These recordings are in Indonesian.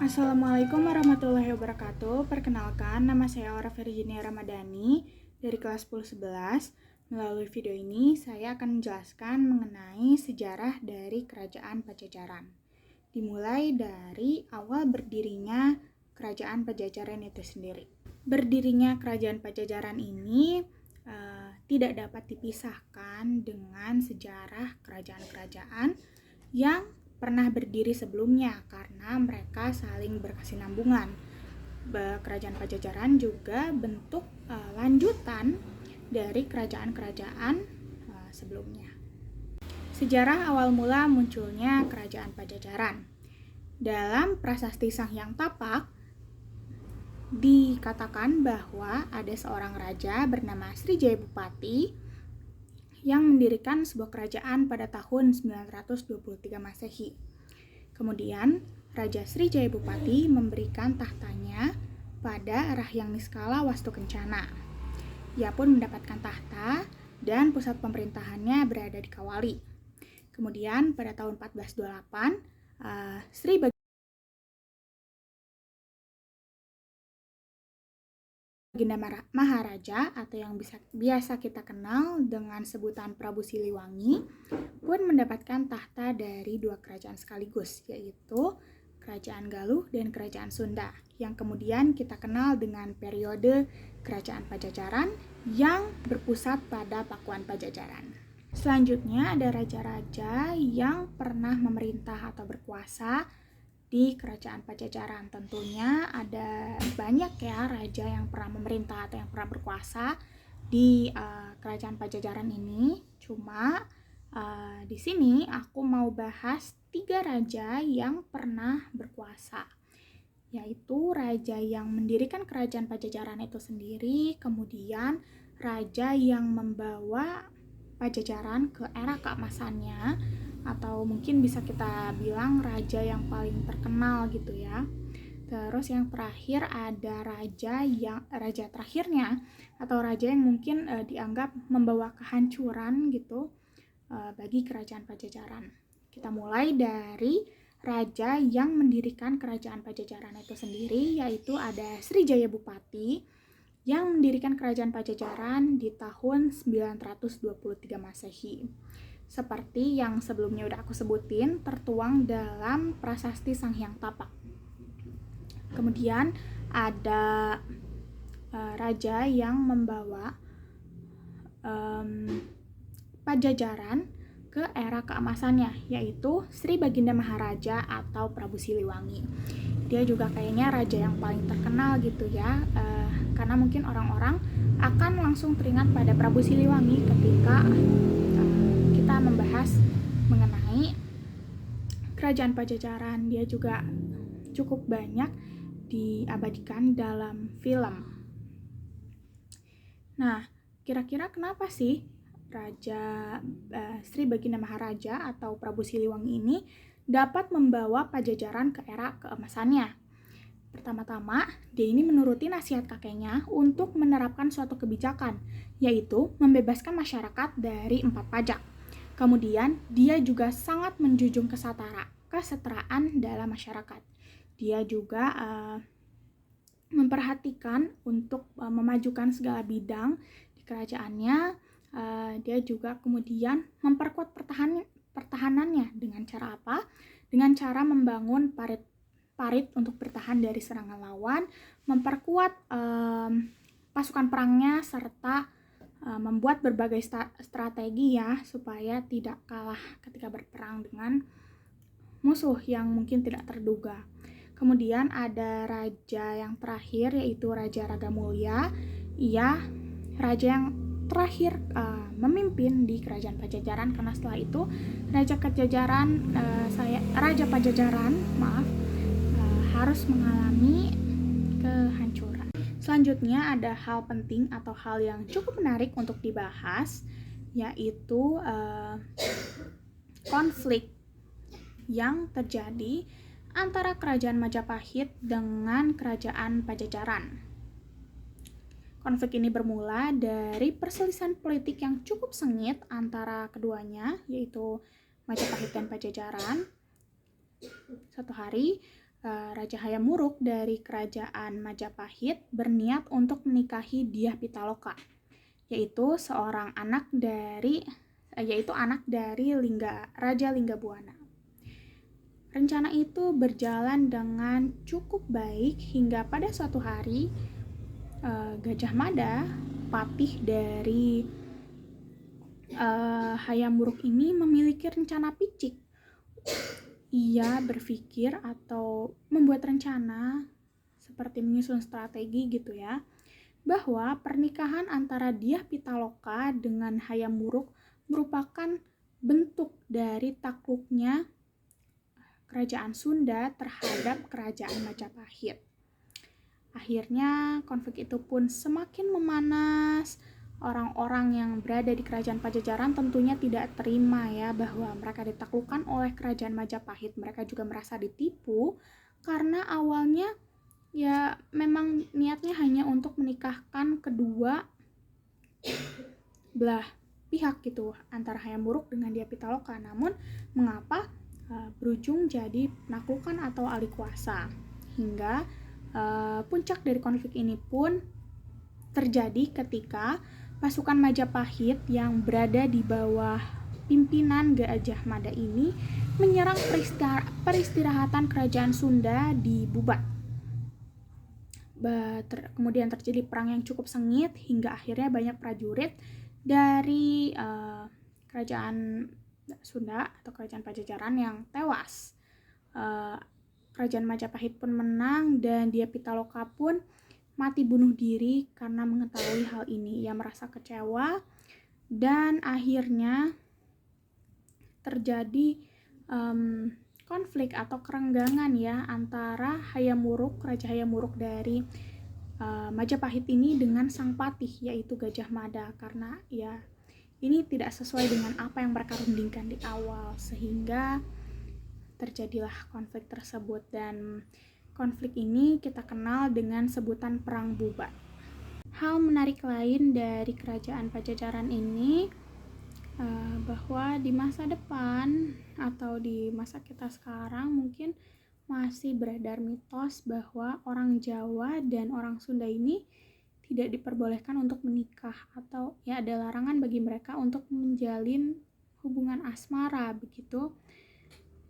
Assalamualaikum warahmatullahi wabarakatuh. Perkenalkan, nama saya Aura Virginia Ramadhani dari kelas 10-11. Melalui video ini, saya akan menjelaskan mengenai sejarah dari Kerajaan Pajajaran. Dimulai dari awal berdirinya Kerajaan Pajajaran itu sendiri. Berdirinya Kerajaan Pajajaran ini tidak dapat dipisahkan dengan sejarah kerajaan-kerajaan yang pernah berdiri sebelumnya karena mereka saling berkesinambungan. Kerajaan Pajajaran juga bentuk lanjutan dari kerajaan-kerajaan sebelumnya. Sejarah awal mula munculnya Kerajaan Pajajaran. Dalam Prasasti Sang Hyang Tapak dikatakan bahwa ada seorang raja bernama Srijaya Bupati yang mendirikan sebuah kerajaan pada tahun 923 Masehi. Kemudian, Raja Srijaya Bupati memberikan tahtanya pada Rahyang Niskala Wastukencana. Ia pun mendapatkan tahta dan pusat pemerintahannya berada di Kawali. Kemudian, pada tahun 1428, Sri Baginda Maharaja atau yang biasa kita kenal dengan sebutan Prabu Siliwangi pun mendapatkan tahta dari dua kerajaan sekaligus, yaitu Kerajaan Galuh dan Kerajaan Sunda, yang kemudian kita kenal dengan periode Kerajaan Pajajaran yang berpusat pada Pakuan Pajajaran. Selanjutnya ada raja-raja yang pernah memerintah atau berkuasa di Kerajaan Pajajaran. Tentunya ada banyak ya raja yang pernah memerintah atau yang pernah berkuasa di Kerajaan Pajajaran ini. Cuma di sini aku mau bahas 3 raja yang pernah berkuasa, yaitu raja yang mendirikan Kerajaan Pajajaran itu sendiri, kemudian raja yang membawa Pajajaran ke era keemasannya, atau mungkin bisa kita bilang raja yang paling terkenal gitu ya. Terus yang terakhir ada raja terakhirnya atau raja yang mungkin dianggap membawa kehancuran gitu bagi Kerajaan Pajajaran. Kita mulai dari raja yang mendirikan Kerajaan Pajajaran itu sendiri, yaitu ada Srijaya Bupati yang mendirikan Kerajaan Pajajaran di tahun 923 Masehi. Seperti yang sebelumnya udah aku sebutin, tertuang dalam Prasasti Sang Hyang Tapak. Kemudian ada raja yang membawa Pajajaran ke era keemasannya, yaitu Sri Baginda Maharaja atau Prabu Siliwangi. Dia juga kayaknya raja yang paling terkenal gitu ya, karena mungkin orang-orang akan langsung teringat pada Prabu Siliwangi ketika kita membahas mengenai Kerajaan Pajajaran. Dia juga cukup banyak diabadikan dalam film. Nah, kira-kira kenapa sih Raja Sri Baginda Maharaja atau Prabu Siliwangi ini dapat membawa Pajajaran ke era keemasannya? Pertama-tama, dia ini menuruti nasihat kakeknya untuk menerapkan suatu kebijakan, yaitu membebaskan masyarakat dari 4 pajak. Kemudian, dia juga sangat menjunjung kesetaraan dalam masyarakat. Dia juga memperhatikan untuk memajukan segala bidang di kerajaannya. Dia juga kemudian memperkuat pertahanannya dengan cara apa? Dengan cara membangun parit untuk bertahan dari serangan lawan, memperkuat pasukan perangnya, serta membuat berbagai strategi ya supaya tidak kalah ketika berperang dengan musuh yang mungkin tidak terduga. Kemudian ada raja yang terakhir, yaitu Raja Ragamulya. Ia raja yang terakhir memimpin di Kerajaan Pajajaran, karena setelah itu Raja Pajajaran harus mengalami kehancuran. Selanjutnya ada hal penting atau hal yang cukup menarik untuk dibahas, yaitu konflik yang terjadi antara Kerajaan Majapahit dengan Kerajaan Pajajaran. Konflik ini bermula dari perselisihan politik yang cukup sengit antara keduanya, yaitu Majapahit dan Pajajaran. Suatu hari Raja Hayam Wuruk dari kerajaan Majapahit berniat untuk menikahi Dyah Pitaloka, yaitu anak dari Raja Linggabuana. Rencana itu berjalan dengan cukup baik hingga pada suatu hari Gajah Mada, patih dari Hayam Wuruk ini memiliki rencana picik. Ia berpikir atau membuat rencana seperti menyusun strategi gitu ya, bahwa pernikahan antara Dyah Pitaloka dengan Hayam Wuruk merupakan bentuk dari takluknya kerajaan Sunda terhadap kerajaan Majapahit. Akhirnya konflik itu pun semakin memanas. Orang-orang yang berada di kerajaan Pajajaran tentunya tidak terima ya bahwa mereka ditaklukkan oleh kerajaan Majapahit. Mereka juga merasa ditipu karena awalnya ya memang niatnya hanya untuk menikahkan kedua belah pihak gitu, antara Hayam Wuruk dengan Dyah Pitaloka. Namun mengapa berujung jadi penaklukan atau alih kuasa, hingga puncak dari konflik ini pun terjadi ketika pasukan Majapahit yang berada di bawah pimpinan Gajah Mada ini menyerang peristirahatan kerajaan Sunda di Bubat. Kemudian terjadi perang yang cukup sengit hingga akhirnya banyak prajurit dari kerajaan Sunda atau kerajaan Pajajaran yang tewas. Kerajaan Majapahit pun menang dan Dyah Pitaloka pun mati bunuh diri karena mengetahui hal ini. Ia merasa kecewa dan akhirnya terjadi konflik atau kerenggangan ya antara Raja Hayam Wuruk dari Majapahit ini dengan sang patih yaitu Gajah Mada, karena ya ini tidak sesuai dengan apa yang mereka rundingkan di awal, sehingga terjadilah konflik tersebut. Dan konflik ini kita kenal dengan sebutan Perang Bubat. Hal menarik lain dari kerajaan Pajajaran ini bahwa di masa depan atau di masa kita sekarang mungkin masih beredar mitos bahwa orang Jawa dan orang Sunda ini tidak diperbolehkan untuk menikah, atau ya ada larangan bagi mereka untuk menjalin hubungan asmara begitu.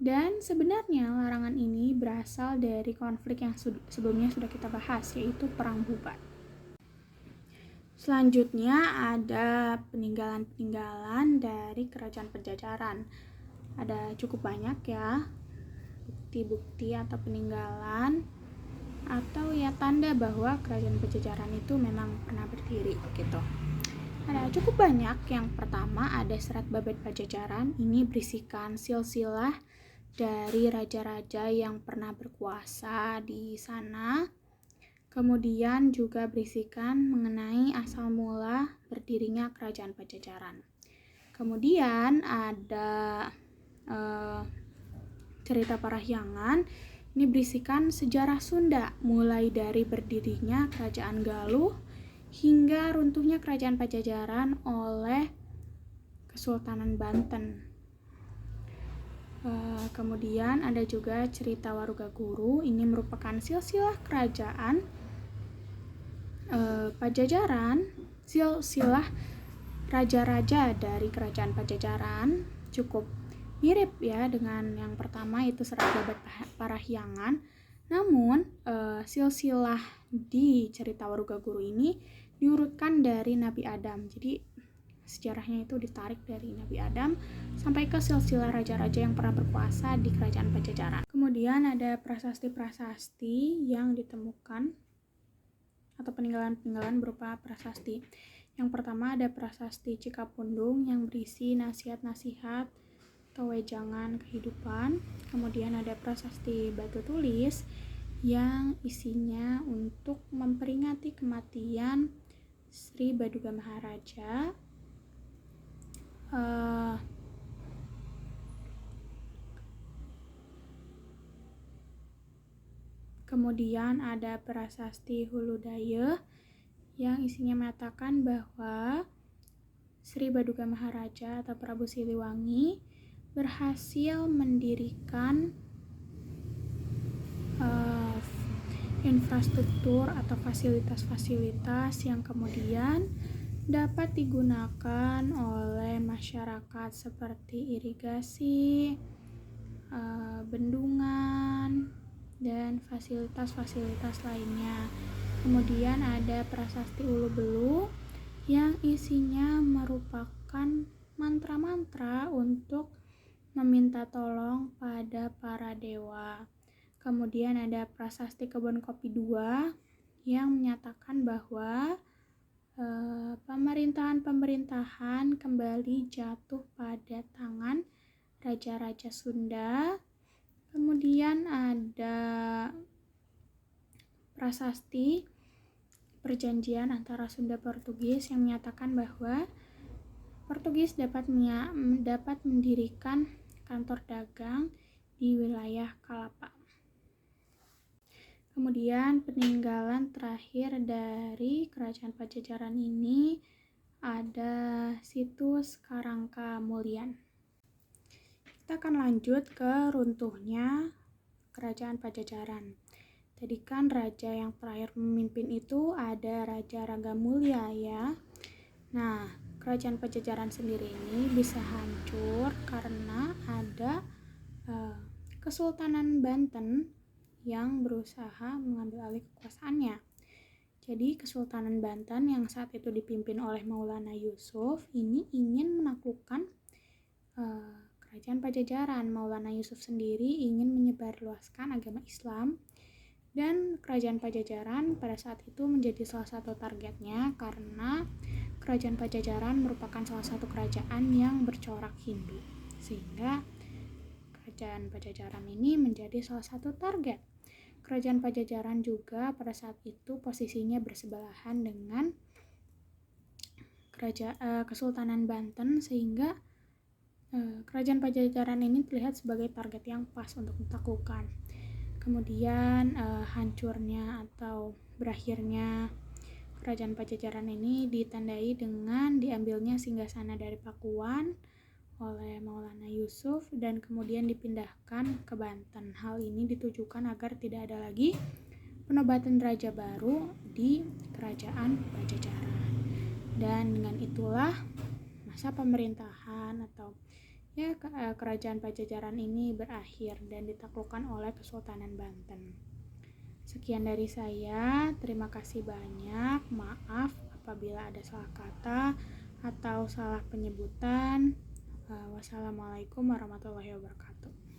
Dan sebenarnya larangan ini berasal dari konflik yang sebelumnya sudah kita bahas, yaitu Perang Bubat. Selanjutnya ada peninggalan-peninggalan dari kerajaan Pajajaran. Ada cukup banyak ya bukti-bukti atau peninggalan atau ya tanda bahwa kerajaan Pajajaran itu memang pernah berdiri gitu. Ada cukup banyak. Yang pertama ada Serat Babad Pajajaran. Ini berisikan silsilah dari raja-raja yang pernah berkuasa di sana. Kemudian juga berisikan mengenai asal mula berdirinya kerajaan Pajajaran. Kemudian ada cerita Parahyangan. Ini berisikan sejarah Sunda, mulai dari berdirinya kerajaan Galuh hingga runtuhnya kerajaan Pajajaran oleh Kesultanan Banten. Kemudian ada juga cerita Warugaguru. Ini merupakan silsilah kerajaan Pajajaran, silsilah raja-raja dari kerajaan Pajajaran. Cukup mirip ya dengan yang pertama, itu Serat Babad Parahyangan. Namun silsilah di cerita Warugaguru ini diurutkan dari Nabi Adam. Jadi sejarahnya itu ditarik dari Nabi Adam sampai ke silsilah raja-raja yang pernah berkuasa di kerajaan Pajajaran. Kemudian ada prasasti-prasasti yang ditemukan atau peninggalan-peninggalan berupa prasasti. Yang pertama ada prasasti Cikapundung yang berisi nasihat-nasihat atau wejangan kehidupan. Kemudian ada prasasti Batu Tulis yang isinya untuk memperingati kematian Sri Baduga Maharaja. Kemudian ada prasasti Hulu Dayeuh yang isinya mengatakan bahwa Sri Baduga Maharaja atau Prabu Siliwangi berhasil mendirikan uh, infrastruktur atau fasilitas-fasilitas yang kemudian dapat digunakan oleh masyarakat seperti irigasi, bendungan, dan fasilitas-fasilitas lainnya. Kemudian ada prasasti Ulu Belu yang isinya merupakan mantra-mantra untuk meminta tolong pada para dewa. Kemudian ada prasasti Kebon Kopi II yang menyatakan bahwa pemerintahan kembali jatuh pada tangan raja-raja Sunda. Kemudian ada prasasti perjanjian antara Sunda Portugis yang menyatakan bahwa Portugis dapat mendirikan kantor dagang di wilayah Kalapa. Kemudian peninggalan terakhir dari Kerajaan Pajajaran ini ada situs Karangkamulyan. Kita akan lanjut ke runtuhnya Kerajaan Pajajaran. Tadi kan raja yang terakhir memimpin itu ada Raja Ragamulya ya. Nah, Kerajaan Pajajaran sendiri ini bisa hancur karena ada Kesultanan Banten yang berusaha mengambil alih kekuasaannya. Jadi Kesultanan Banten yang saat itu dipimpin oleh Maulana Yusuf ini ingin menaklukkan Kerajaan Pajajaran. Maulana Yusuf sendiri ingin menyebarluaskan agama Islam, dan Kerajaan Pajajaran pada saat itu menjadi salah satu targetnya karena Kerajaan Pajajaran merupakan salah satu kerajaan yang bercorak Hindu, sehingga Kerajaan Pajajaran ini menjadi salah satu target. Kerajaan Pajajaran juga pada saat itu posisinya bersebelahan dengan Kesultanan Banten, sehingga Kerajaan Pajajaran ini terlihat sebagai target yang pas untuk ditaklukkan. Kemudian hancurnya atau berakhirnya Kerajaan Pajajaran ini ditandai dengan diambilnya singgasana dari Pakuan oleh Maulana Yusuf dan kemudian dipindahkan ke Banten. Hal ini ditujukan agar tidak ada lagi penobatan raja baru di Kerajaan Pajajaran. Dan dengan itulah masa pemerintahan atau Kerajaan Pajajaran ini berakhir dan ditaklukkan oleh Kesultanan Banten. Sekian dari saya, terima kasih banyak. Maaf apabila ada salah kata atau salah penyebutan. Wassalamualaikum warahmatullahi wabarakatuh.